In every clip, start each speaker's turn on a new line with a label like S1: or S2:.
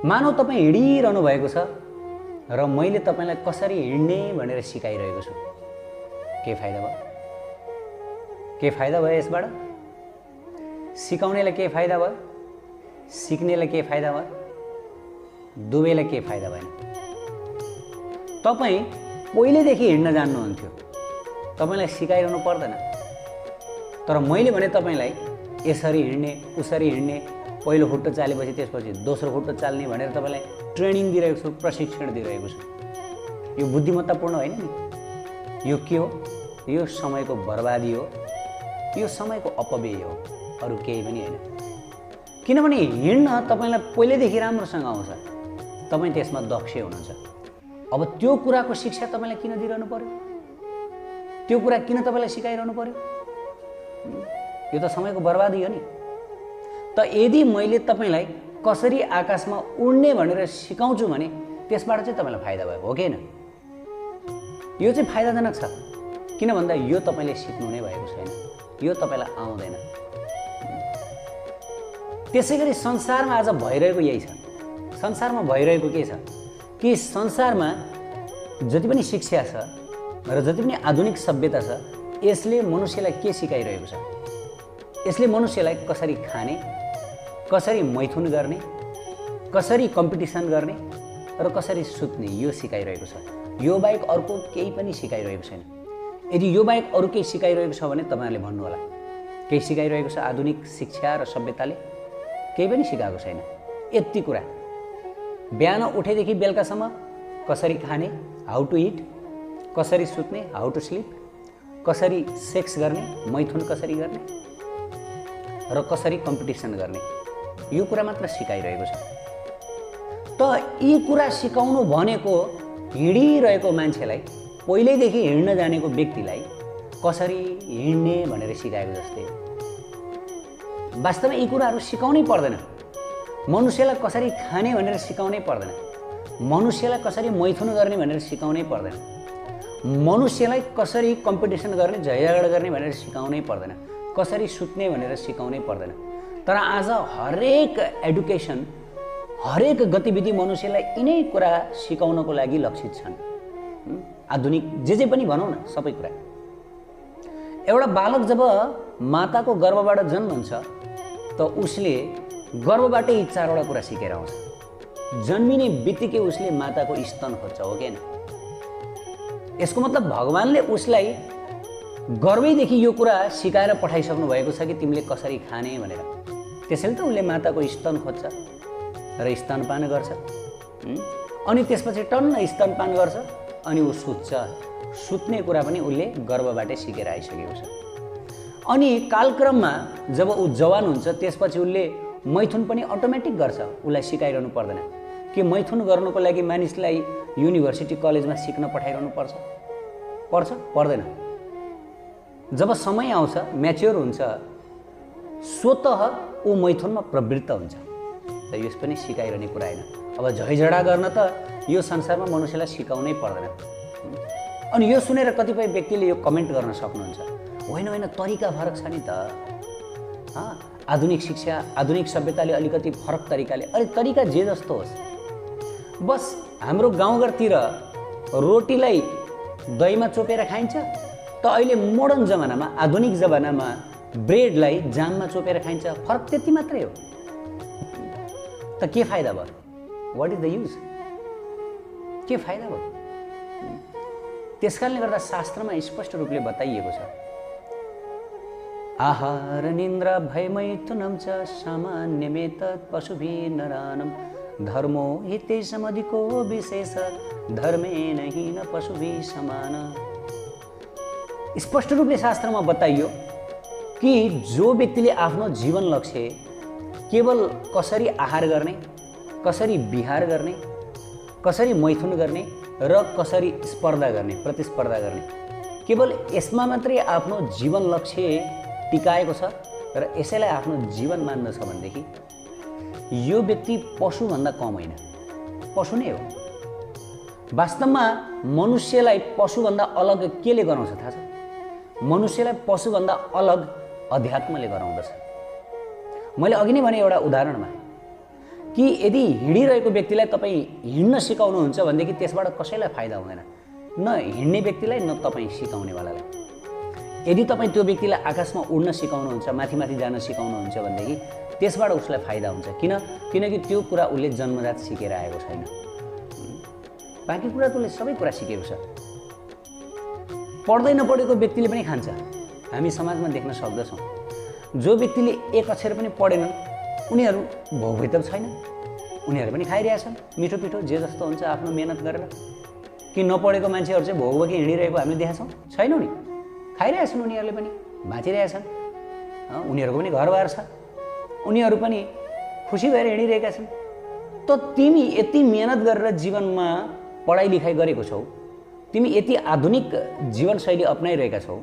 S1: मानौ तपाईँ हिँडिरहनु भएको छ र मैले तपाईँलाई कसरी हिँड्ने भनेर सिकाइरहेको छु। के फाइदा भयो? के फाइदा भयो यसबाट? सिकाउनेलाई के फाइदा भयो? सिक्नेलाई के फाइदा भयो? दुवैलाई के फाइदा भएन? तपाईँ पहिलेदेखि हिँड्न जान्नुहुन्थ्यो, तपाईँलाई सिकाइरहनु पर्दैन। तर मैले भने तपाईँलाई यसरी हिँड्ने उसरी हिँड्ने, पहिलो खुट्टो चालेपछि त्यसपछि दोस्रो खुट्टो चाल्ने भनेर तपाईँलाई ट्रेनिङ दिइरहेको छु, प्रशिक्षण दिइरहेको छु। यो बुद्धिमत्तापूर्ण होइन नि? यो के हो? यो समयको बर्बादी हो, यो समयको अपव्यय हो, अरू केही पनि होइन। किनभने हिँड्न तपाईँलाई पहिल्यैदेखि राम्रोसँग आउँछ, तपाईँ त्यसमा दक्ष हुनुहुन्छ। अब त्यो कुराको शिक्षा तपाईँलाई किन दिइरहनु पर्यो? त्यो कुरा किन तपाईँलाई सिकाइरहनु पर्यो? यो त समयको बर्बादी हो नि। त यदि मैले तपाईँलाई कसरी आकाशमा उड्ने भनेर सिकाउँछु भने त्यसबाट चाहिँ तपाईँलाई फाइदा भएको हो कि होइन? यो चाहिँ फाइदाजनक छ। किन भन्दा यो तपाईँले सिक्नु नै भएको छैन, यो तपाईँलाई आउँदैन। त्यसै गरी संसारमा आज भइरहेको यही छ। संसारमा भइरहेको के छ कि संसारमा जति पनि शिक्षा छ र जति पनि आधुनिक सभ्यता छ, यसले मनुष्यलाई के सिकाइरहेको छ? यसले मनुष्यलाई कसरी खाने, कसरी मैथुन गर्ने, कसरी कम्पिटिसन गर्ने र कसरी सुत्ने, यो सिकाइरहेको छ। यो बाहेक अर्को केही पनि सिकाइरहेको छैन। यदि यो बाहेक अरू केही सिकाइरहेको छ भने तपाईँहरूले भन्नु होला केही सिकाइरहेको छ आधुनिक शिक्षा र सभ्यताले? केही पनि सिकाएको छैन। यति कुरा बिहान उठेदेखि बेलुकासम्म कसरी खाने, हाउ टु इट, कसरी सुत्ने, हाउ टु स्लिप, कसरी सेक्स गर्ने, मैथुन कसरी गर्ने र कसरी कम्पिटिसन गर्ने, यो कुरा मात्र सिकाइरहेको छ। त यी कुरा सिकाउनु भनेको हिँडिरहेको मान्छेलाई, पहिल्यैदेखि हिँड्न जानेको व्यक्तिलाई कसरी हिँड्ने भनेर सिकाएको जस्तै हो। वास्तवमा यी कुराहरू सिकाउनै पर्दैन। मनुष्यलाई कसरी खाने भनेर सिकाउनै पर्दैन। मनुष्यलाई कसरी मैथुन गर्ने भनेर सिकाउनै पर्दैन। मनुष्यलाई कसरी कम्पिटिसन गर्ने, झैझगडा गर्ने भनेर सिकाउनै पर्दैन। कसरी सुत्ने भनेर सिकाउनै पर्दैन। तर आज हरेक एडुकेसन, हरेक गतिविधि मनुष्यलाई यिनै कुरा सिकाउनको लागि लक्षित छन्। आधुनिक जे पनि भनौँ न, सबै कुरा। एउटा बालक जब माताको गर्भबाट जन्मन्छ त उसले गर्भबाटै यी चारवटा कुरा सिकेर आउँछ। जन्मिने बित्तिकै उसले माताको स्तन खोज्छ, हो कि होइन? यसको मतलब भगवानले उसलाई गर्भैदेखि यो कुरा सिकाएर पठाइसक्नु भएको छ कि तिमीले कसरी खाने भनेर। त्यसैले त उसले माताको स्तन खोज्छ र स्तनपान गर्छ। अनि त्यसपछि टन्न स्तनपान गर्छ अनि ऊ सुत्छ। सुत्ने कुरा पनि उसले गर्भबाटै सिकेर आइसकेको छ। अनि कालक्रममा जब ऊ जवान हुन्छ त्यसपछि उसले मैथुन पनि अटोमेटिक गर्छ। उसलाई सिकाइरहनु पर्दैन कि मैथुन गर्नुको लागि मानिसलाई युनिभर्सिटी कलेजमा सिक्न पठाइरहनु पर्छ? पर्दैन। जब समय आउँछ, म्याच्योर हुन्छ, स्वतः ऊ मैथुनमा प्रवृत्त हुन्छ। त यस पनि सिकाइरहने कुरा होइन। अब झैझडा गर्न त यो संसारमा मनुष्यलाई सिकाउनै पर्दैन। अनि यो सुनेर कतिपय व्यक्तिले यो कमेन्ट गर्न सक्नुहुन्छ, होइन होइन तरिका फरक छ नि त। आधुनिक शिक्षा, आधुनिक सभ्यताले अलिकति फरक तरिकाले, अरे तरिका जे जस्तो होस्, बस हाम्रो गाउँघरतिर रोटीलाई दहीमा चोपेर खाइन्छ, त अहिले मोडर्न जमानामा, आधुनिक जमानामा ब्रेडलाई जाममा चोपेर खाइन्छ। फरक त्यति मात्रै हो। त के फाइदा भयो? What is the use? के फाइदा भयो? त्यसकारणले गर्दा शास्त्रमा स्पष्ट रूपले बताइएको छ, आहार निन्द्रा भय मैथुनम च सामान्यमेतत् पशुभिः नरानं धर्मो हि तेषामधिको विशेष धर्मेण हीन पशुभिः समान। स्पष्ट रूपले शास्त्रमा बताइयो कि जो व्यक्तिले आफ्नो जीवन लक्ष्य केवल कसरी आहार गर्ने, कसरी विहार गर्ने, कसरी मैथुन गर्ने र कसरी स्पर्धा गर्ने, प्रतिस्पर्धा गर्ने, केवल यसमा मात्रै आफ्नो जीवन लक्ष्य टिकाएको छ र यसैलाई आफ्नो जीवन मान्दछ भनेदेखि यो व्यक्ति पशुभन्दा कम होइन, पशु नै हो। वास्तवमा मनुष्यलाई पशुभन्दा अलग केले गराउँछ थाहा छ? मनुष्यलाई पशुभन्दा अलग अध्यात्मले गराउँदछ। मैले अघि नै भने एउटा उदाहरणमा कि यदि हिँडिरहेको व्यक्तिलाई तपाईँ हिँड्न सिकाउनुहुन्छ भनेदेखि त्यसबाट कसैलाई फाइदा हुँदैन, न हिँड्ने व्यक्तिलाई न तपाईँ सिकाउनेवालालाई। यदि तपाईँ त्यो व्यक्तिलाई आकाशमा उड्न सिकाउनुहुन्छ, माथि माथि जान सिकाउनुहुन्छ भनेदेखि त्यसबाट उसलाई फाइदा हुन्छ। किनकि त्यो कुरा उसले जन्मजात सिकेर आएको छैन। बाँकी कुरा त उसले सबै कुरा सिकेको छ। पढ्दै नपढेको व्यक्तिले पनि खान्छ, हामी समाजमा देख्न सक्दछौँ। जो व्यक्तिले एक अक्षर पनि पढेनन् उनीहरू भोगभोग त छैन, उनीहरू पनि खाइरहेछन् मिठो पिठो जे जस्तो हुन्छ आफ्नो मेहनत गरेर। कि नपढेको मान्छेहरू चाहिँ भोगभोगी हिँडिरहेको हामीले देखेका छौँ? छैनौँ नि, खाइरहेछन् उनीहरूले पनि, बाँचिरहेछन्, उनीहरूको पनि घरबार छ, उनीहरू पनि खुसी भएर हिँडिरहेका छन्। त तिमी यति मेहनत गरेर जीवनमा पढाइ लेखाइ गरेको छौ, तिमी यति आधुनिक जीवनशैली अपनाइरहेका छौ,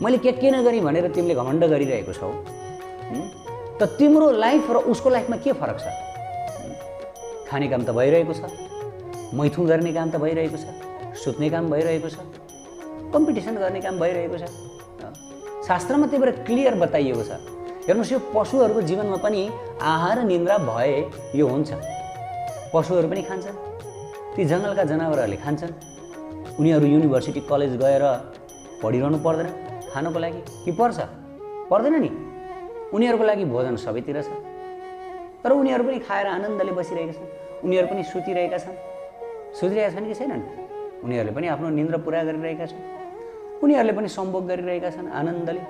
S1: मैले के नगरी भनेर तिमीले घमण्ड गरिरहेको छौ, त तिम्रो लाइफ र उसको लाइफमा के फरक छ? खाने काम त भइरहेको छ, मैथुन गर्ने काम त भइरहेको छ, सुत्ने काम भइरहेको छ, कम्पिटिसन गर्ने काम भइरहेको छ। शास्त्रमा त्यही भएर क्लियर बताइएको छ। हेर्नुहोस्, यो पशुहरूको जीवनमा पनि आहार निन्द्रा भए यो हुन्छ। पशुहरू पनि खान्छन्, ती जङ्गलका जनावरहरूले खान्छन्। उनीहरू युनिभर्सिटी कलेज गएर पढिरहनु पर्दैन खानको लागि, कि पर्छ? पर्दैन नि। उनीहरूको लागि भोजन सबैतिर छ, तर उनीहरू पनि खाएर आनन्दले बसिरहेका छन्, उनीहरू पनि सुतिरहेका छन्। सुतिरहेका छन् कि छैनन्? उनीहरूले पनि आफ्नो निन्द्रा पुरा गरिरहेका छन्, उनीहरूले पनि सम्भोग गरिरहेका छन् आनन्दले,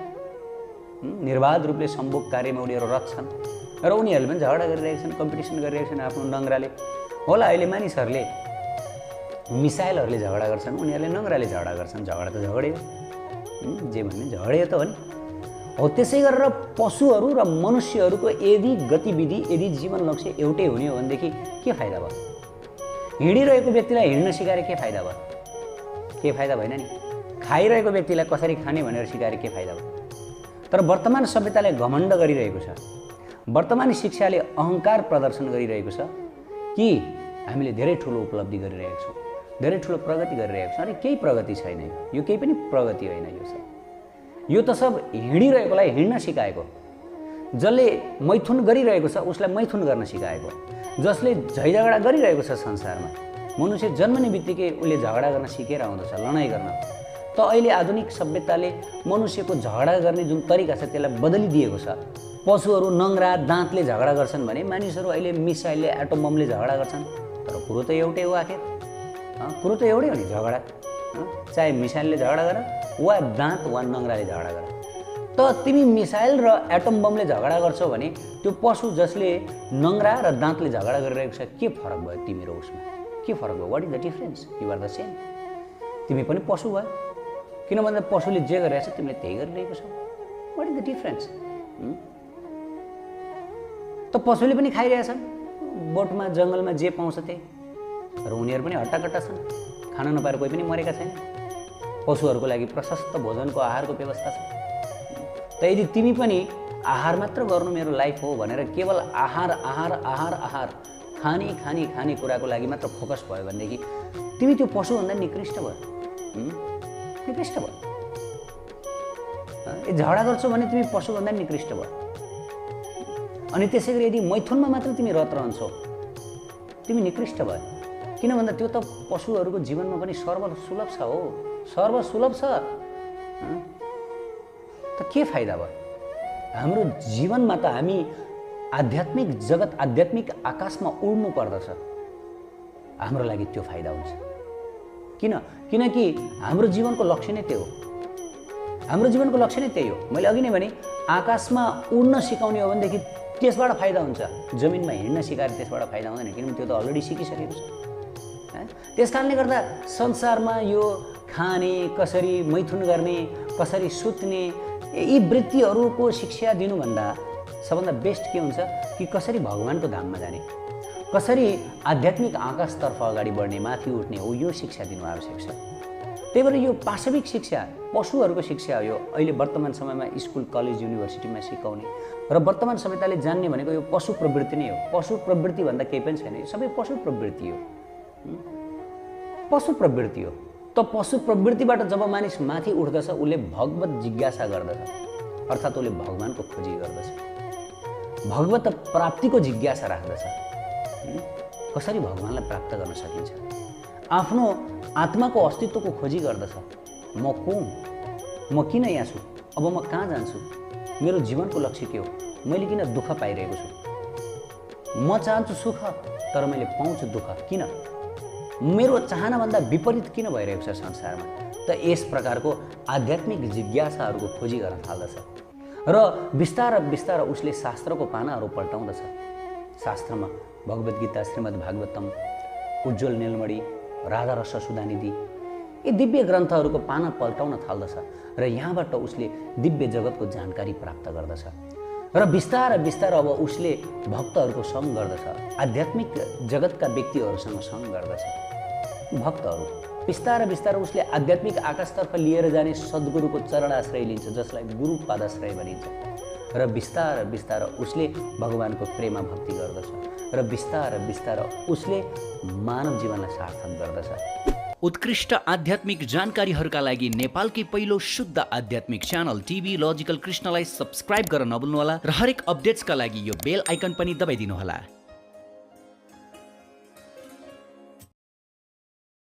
S1: निर्बाध रूपले सम्भोग कार्यमा उनीहरू रत छन्। र उनीहरूले पनि झगडा गरिरहेका छन्, कम्पिटिसन गरिरहेका छन् आफ्नो नङ्ग्राले। होला अहिले मानिसहरूले मिसाइलहरूले झगडा गर्छन्, उनीहरूले नङ्ग्राले झगडा गर्छन्। झगडा त झगडै हो, जे भन्ने झगडै त हो नि। हो त्यसै गरेर पशुहरू र मनुष्यहरूको यदि गतिविधि, यदि जीवन लक्ष्य एउटै हुने हो भनेदेखि के फाइदा भयो? हिँडिरहेको व्यक्तिलाई हिँड्न सिकाएर के फाइदा भयो? के फाइदा भएन नि। खाइरहेको व्यक्तिलाई कसरी खाने भनेर सिकाएर के फाइदा भयो? तर वर्तमान सभ्यताले घमण्ड गरिरहेको छ, वर्तमान शिक्षाले अहङ्कार प्रदर्शन गरिरहेको छ कि हामीले धेरै ठुलो उपलब्धि गरिरहेका छौँ, धेरै ठुलो प्रगति गरिरहेको छौँ। अरे केही प्रगति छैन, यो केही पनि प्रगति होइन। यो त सब हिँडिरहेकोलाई हिँड्न सिकाएको, जसले मैथुन गरिरहेको छ उसलाई मैथुन गर्न सिकाएको, जसले झैझगडा गरिरहेको छ संसारमा। मनुष्य जन्मने बित्तिकै उसले झगडा गर्न सिकेर आउँदछ, लडाइँ गर्न। त अहिले आधुनिक सभ्यताले मनुष्यको झगडा गर्ने जुन तरिका छ त्यसलाई बदलिदिएको छ। पशुहरू नङ्ग्रा दाँतले झगडा गर्छन् भने मानिसहरू अहिले मिसाइलले, एटम बमले झगडा गर्छन्। तर कुरो त एउटै हो आखिर, कुरो त एउटै हो नि। झगडा चाहे मिसाइलले झगडा गर वा दाँत वा नङ्ग्राले झगडा गर। त तिमी मिसाइल र एटम बमले झगडा गर्छौ भने त्यो पशु जसले नङ्ग्रा र दाँतले झगडा गरिरहेको छ, के फरक भयो तिमी र उसमा? के फरक भयो? What is the difference? You are the same. तिमी पनि पशु भयो, किन भन्दा पशुले जे गरिरहेको छ तिमीले त्यही गरिरहेको छौ। What is the difference? त पशुले पनि खाइरहेछन् बोटमा, जङ्गलमा जे पाउँछ त्यही, र उनीहरू पनि हट्टाकट्टा छन्, खान नपाएर कोही पनि मरेका छैन। पशुहरूको लागि प्रशस्त भोजनको, आहारको व्यवस्था छ। त यदि तिमी पनि आहार मात्र गर्नु मेरो लाइफ हो भनेर केवल आहार आहार आहार आहार खाने खाने खाने कुराको लागि मात्र फोकस भयो भनेदेखि तिमी त्यो पशुभन्दा निकृष्ट भयो, निकृष्ट भयो। झगडा गर्छौ भने तिमी पशुभन्दा निकृष्ट भयो। अनि त्यसै गरी यदि मैथुनमा मात्र तिमी रत रहन्छौ, तिमी निकृष्ट भयो। किन भन्दा त्यो त पशुहरूको जीवनमा पनि सर्वसुलभ छ हो, सर्वसुलभ छ। त के फाइदा भयो? हाम्रो जीवनमा त हामी आध्यात्मिक जगत, आध्यात्मिक आकाशमा उड्नु पर्दछ, हाम्रो लागि त्यो फाइदा हुन्छ। किनकि हाम्रो जीवनको लक्ष्य नै त्यो हो। हाम्रो जीवनको लक्ष्य नै त्यही हो। मैले अघि नै भने आकाशमा उड्न सिकाउने हो भनेदेखि त्यसबाट फाइदा हुन्छ, जमिनमा हिँड्न सिकाएर त्यसबाट फाइदा हुँदैन, किनभने त्यो त अलरेडी सिकिसकेको छ। त्यस कारणले गर्दा संसारमा यो खाने, कसरी मैथुन गर्ने, कसरी सुत्ने, यी वृत्तिहरूको शिक्षा दिनुभन्दा सबभन्दा बेस्ट के हुन्छ कि कसरी भगवानको धाममा जाने, कसरी आध्यात्मिक आकाशतर्फ अगाडि बढ्ने, माथि उठ्ने हो, यो शिक्षा दिनु आवश्यक छ। त्यही भएर यो पाशविक शिक्षा, पशुहरूको शिक्षा हो यो अहिले वर्तमान समयमा स्कुल, कलेज, युनिभर्सिटीमा सिकाउने। र वर्तमान सभ्यताले जान्ने भनेको यो पशु प्रवृत्ति नै हो। पशु प्रवृत्ति भन्दा केही पनि छैन, यो सबै पशु प्रवृत्ति हो, पशु प्रवृत्ति हो। त पशु प्रवृत्तिबाट जब मानिस माथि उठ्दछ उसले भगवत जिज्ञासा गर्दछ, अर्थात् उसले भगवानको खोजी गर्दछ। भगवत प्राप्तिको जिज्ञासा राख्दछ। कसरी भगवानलाई प्राप्त गर्न सकिन्छ? आफ्नो आत्माको अस्तित्वको खोजी गर्दछ। म को हुँ? म किन यहाँ छु? अब म कहाँ जान्छु? मेरो जीवनको लक्ष्य के हो? मैले किन दुःख पाइरहेको छु? म चाहन्छु सुख तर मैले पाउँछु दुःख, किन? मेरो चाहनाभन्दा विपरीत किन भइरहेको छ संसारमा? त यस प्रकारको आध्यात्मिक जिज्ञासाहरूको खोजी गर्न थाल्दछ र बिस्तार बिस्तार उसले शास्त्रको पानाहरू पल्टाउँदछ। शास्त्रमा भगवद् गीता, श्रीमद् भागवतम, उज्ज्वल नीलमणि, राधा रस सुधानिधि यी दिव्य ग्रन्थहरूको पाना पल्टाउन थाल्दछ र यहाँबाट उसले दिव्य जगतको जानकारी प्राप्त गर्दछ र बिस्तार बिस्तार अब उसले भक्तहरूको सङ्ग गर्दछ, आध्यात्मिक जगतका व्यक्तिहरूसँग सङ्ग गर्दछ। भक्तहरू बिस्तार बिस्तार उसले आध्यात्मिक आकाशतर्फ लिएर जाने सद्गुरुको चरणाश्रय लिन्छ, जसलाई गुरु पादाश्रय भनिन्छ र बिस्तार बिस्तार उसले भगवानको प्रेममा भक्ति गर्दछ र बिस्तार बिस्तार उसले मानव जीवनलाई सार्थक गर्दछ।
S2: उत्कृष्ट आध्यात्मिक जानकारीहरूका लागि नेपालकै पहिलो शुद्ध आध्यात्मिक च्यानल टिभी लजिकल कृष्णलाई सब्स्क्राइब गर्न नभुल्नुहोला र हरेक अपडेट्सका लागि यो बेल आइकन पनि दबाइदिनुहोला।